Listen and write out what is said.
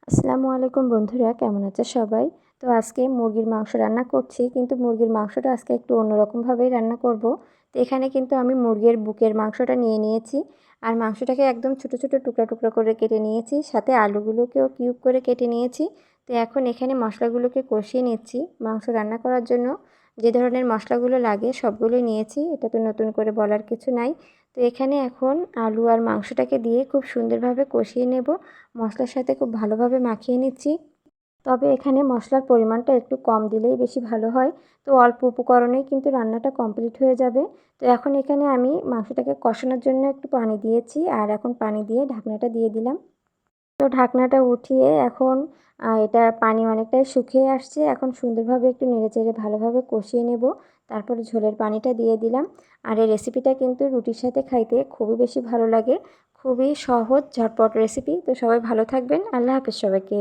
আসসালামু আলাইকুম বন্ধুরা, কেমন আছে সবাই? তো আজকে মুরগির মাংস রান্না করছি, কিন্তু মুরগির মাংসটা আজকে একটু অন্যরকমভাবেই রান্না করব। তো এখানে কিন্তু আমি মুরগির বুকের মাংসটা নিয়ে নিয়েছি, আর মাংসটাকে একদম ছোটো ছোটো টুকরা টুকরা করে কেটে নিয়েছি, সাথে আলুগুলোকেও কিউব করে কেটে নিয়েছি। তো এখন এখানে মশলাগুলোকে কষিয়ে নিচ্ছি। মাংস রান্না করার জন্য যে ধরনের মশলাগুলো লাগে সবগুলোই নিয়েছি, এটা তো নতুন করে বলার কিছু নাই। তো এখানে এখন আলু আর মাংসটাকে দিয়ে খুব সুন্দরভাবে কষিয়ে নেব, মশলার সাথে খুব ভালোভাবে মাখিয়ে নিচ্ছি। তবে এখানে মশলার পরিমাণটা একটু কম দিলেই বেশি ভালো হয়। তো অল্প উপকরণেই কিন্তু রান্নাটা কমপ্লিট হয়ে যাবে। তো এখন এখানে আমি মাংসটাকে কষানোর জন্য একটু পানি দিয়েছি, আর এখন পানি দিয়ে ঢাকনাটা দিয়ে দিলাম। তো ঢাকনাটা উঠিয়ে এখন এটা পানি অনেকটাই শুকিয়ে আসছে। এখন সুন্দরভাবে একটু নেড়েচেড়ে ভালোভাবে কষিয়ে নেব। তারপরে ঝোলের পানিটা দিয়ে দিলাম। আর এই রেসিপিটা কিন্তু রুটির সাথে খাইতে খুবই বেশি ভালো লাগে। খুবই সহজ ঝটপট রেসিপি। তো সবাই ভালো থাকবেন। আল্লাহ হাফেজ সবাইকে।